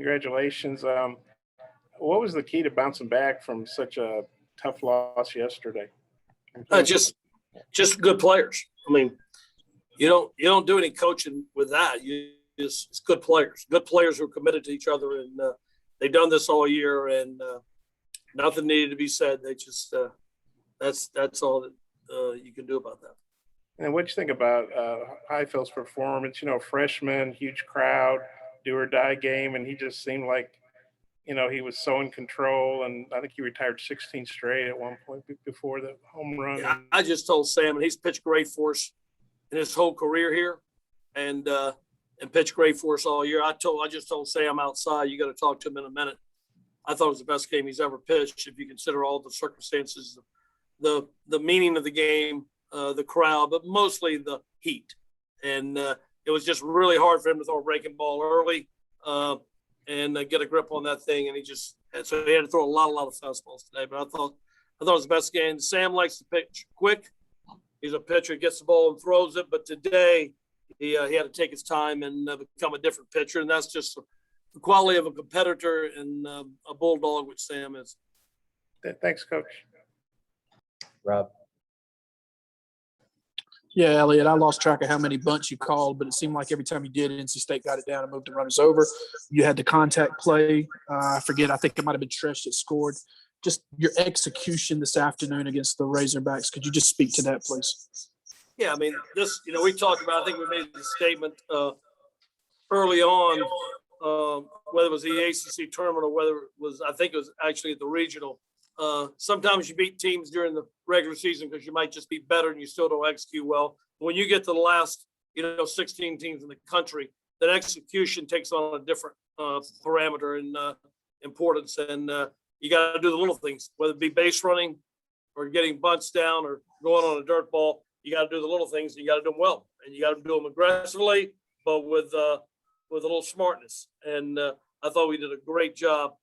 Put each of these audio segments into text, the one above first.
Congratulations. What was the key to bouncing back from such a tough loss yesterday? Just good players. I mean, you don't do any coaching with that. It's good players who are committed to each other, and they've done this all year, and nothing needed to be said. They just that's all that you can do about that. And what do you think about Highfield's performance? Freshman, huge crowd, do or die game, and he just seemed like he was so in control. And I think he retired 16 straight at one point before the home run. Yeah, I just told Sam, and he's pitched great for us in his whole career here, and pitched great for us all year. I just told Sam outside, you got to talk to him in a minute. I thought it was the best game he's ever pitched if you consider all the circumstances, the meaning of the game, the crowd, but mostly the heat. And it was just really hard for him to throw a breaking ball early and get a grip on that thing. And so he had to throw a lot of fastballs today. But I thought it was the best game. Sam likes to pitch quick. He's a pitcher, gets the ball and throws it. But today he had to take his time and become a different pitcher. And that's just the quality of a competitor and a bulldog, which Sam is. Thanks, Coach. Rob. Yeah, Elliott, I lost track of how many bunts you called, but it seemed like every time you did, NC State got it down and moved the runners over. You had the contact play. I think it might have been Tresh that scored. Just your execution this afternoon against the Razorbacks. Could you just speak to that, please? Yeah, I mean, we talked about, I think we made the statement early on, whether it was the ACC tournament or whether it was, I think it was actually at the regional. Sometimes you beat teams during the regular season because you might just be better and you still don't execute well. But when you get to the last, 16 teams in the country, that execution takes on a different parameter and importance. And you got to do the little things, whether it be base running or getting bunts down or going on a dirt ball. You got to do the little things, and you got to do them well, and you got to do them aggressively, but with a little smartness. And I thought we did a great job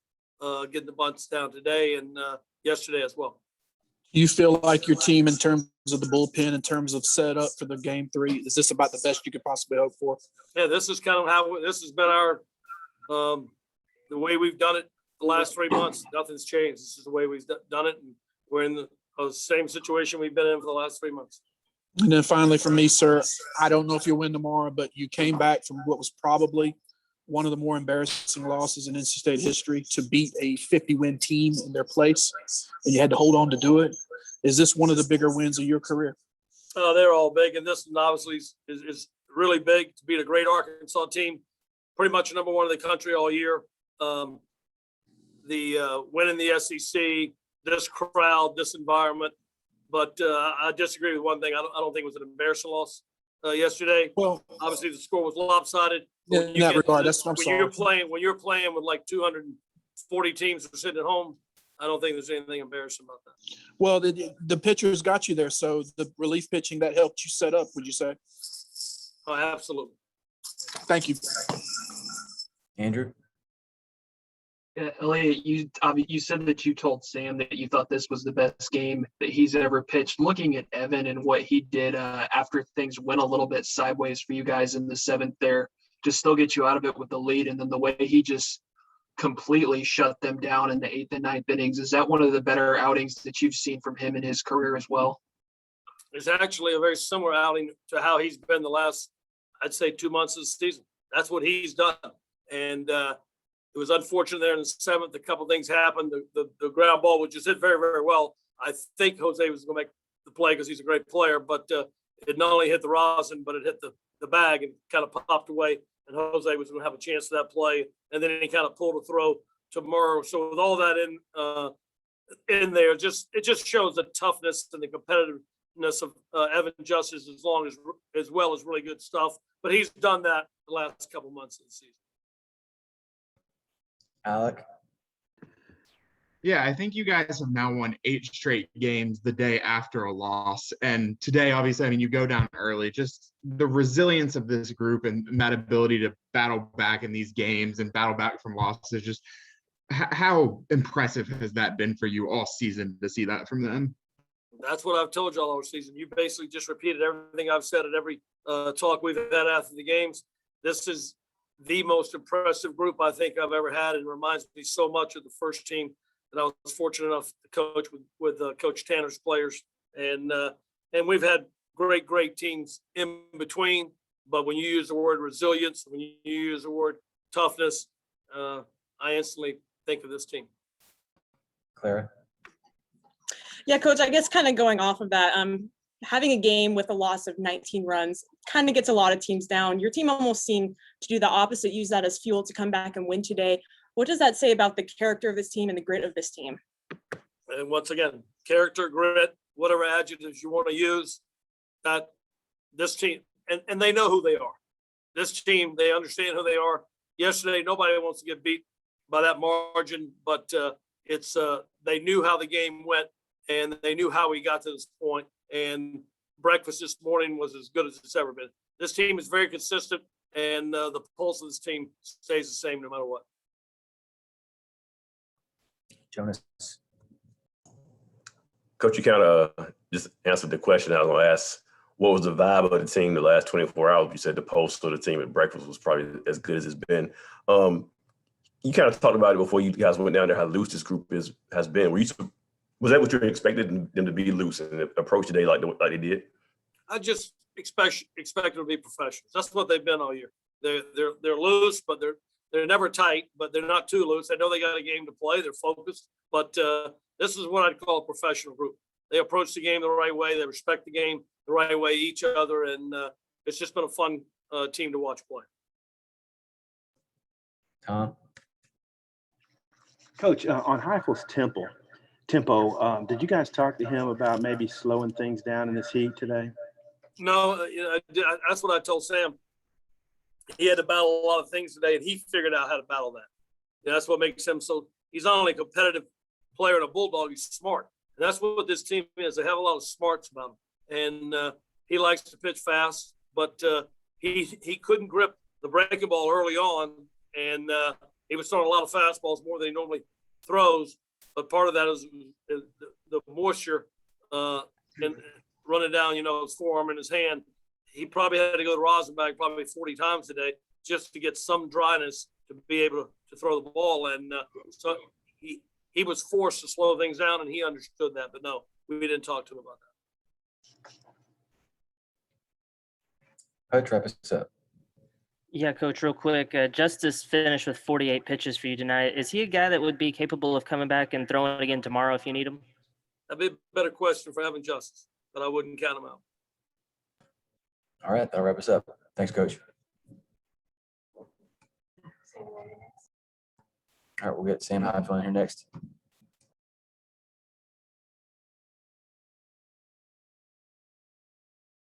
getting the bunts down today and yesterday as well. Do you feel like your team, in terms of the bullpen, in terms of setup for the game 3, is this about the best you could possibly hope for? Yeah, this is kind of how this has been our the way we've done it the last 3 months. Nothing's changed. This is the way we've done it, and we're in the same situation we've been in for the last 3 months. And then finally from me, sir, I don't know if you'll win tomorrow, but you came back from what was probably one of the more embarrassing losses in NC State history to beat a 50-win team in their place, and you had to hold on to do it. Is this one of the bigger wins of your career? They're all big, and this one obviously is really big to beat a great Arkansas team, pretty much number one in the country all year. The winning the SEC, this crowd, this environment. But I disagree with one thing. I don't think it was an embarrassing loss yesterday. Well, obviously the score was lopsided. In that regard, that's what I'm saying. When you're playing with like 240 teams who are sitting at home, I don't think there's anything embarrassing about that. Well, the pitchers got you there, so the relief pitching that helped you set up, would you say? Oh, absolutely. Thank you. Andrew? Yeah, Elliott, you said that you told Sam that you thought this was the best game that he's ever pitched. Looking at Avent and what he did after things went a little bit sideways for you guys in the 7th there, to still get you out of it with the lead, and then the way he just completely shut them down in the 8th and 9th innings, is that one of the better outings that you've seen from him in his career as well? It's actually a very similar outing to how he's been the last, I'd say, 2 months of the season. That's what he's done. And it was unfortunate there in the 7th. A couple things happened. The ground ball was just hit very, very well. I think Jose was going to make the play because he's a great player, but it not only hit the rosin, but it hit the bag and kind of popped away. And Jose was going to have a chance to that play. And then he kind of pulled a throw to Murrow. So with all that in there, it just shows the toughness and the competitiveness of Evan Justice as well as really good stuff. But he's done that the last couple months of the season. Alec? Yeah, I think you guys have now won 8 straight games the day after a loss. And today, obviously, you go down early. Just the resilience of this group and that ability to battle back in these games and battle back from losses, just how impressive has that been for you all season to see that from them? That's what I've told you all season. You basically just repeated everything I've said at every talk we've had after the games. This is the most impressive group I think I've ever had, and reminds me so much of the first team that I was fortunate enough to coach with Coach Tanner's players. And we've had great teams in between. But when you use the word resilience, when you use the word toughness, I instantly think of this team. Clara? Yeah, Coach, I guess kind of going off of that, having a game with a loss of 19 runs kind of gets a lot of teams down. Your team almost seemed to do the opposite, use that as fuel to come back and win today. What does that say about the character of this team and the grit of this team? And once again, character, grit, whatever adjectives you want to use, that this team, and they know who they are. This team, they understand who they are. Yesterday, nobody wants to get beat by that margin, but they knew how the game went, and they knew how we got to this point. And breakfast this morning was as good as it's ever been. This team is very consistent, and the pulse of this team stays the same no matter what. Jonas? Coach, you kind of just answered the question I was going to ask. What was the vibe of the team the last 24 hours? You said the pulse of the team at breakfast was probably as good as it's been. You kind of talked about it before you guys went down there, how loose this group has been. Was that what you expected them to be loose and approach today like they did? I just expect them to be professionals. That's what they've been all year. They're loose, but they're never tight, but they're not too loose. They know they got a game to play. They're focused, but this is what I'd call a professional group. They approach the game the right way. They respect the game the right way, each other, and it's just been a fun team to watch play. Tom? Coach, on Heifel's tempo, did you guys talk to him about maybe slowing things down in this heat today? No, that's what I told Sam. He had to battle a lot of things today, and he figured out how to battle that. That's what makes him so. He's not only a competitive player and a bulldog; he's smart, and that's what this team is. They have a lot of smarts about him, and he likes to pitch fast, but he couldn't grip the breaking ball early on, and he was throwing a lot of fastballs more than he normally throws. But part of that is the moisture and running down, his forearm and his hand. He probably had to go to Rosenbach probably 40 times today just to get some dryness to be able to throw the ball. And so he was forced to slow things down, and he understood that. But no, we didn't talk to him about that. All right, wrap us up. Yeah, Coach, real quick. Justice finished with 48 pitches for you tonight. Is he a guy that would be capable of coming back and throwing again tomorrow if you need him? That'd be a better question for Evan Justice, but I wouldn't count him out. All right, that'll wrap us up. Thanks, Coach. All right, we'll get Sam Heifel in here next.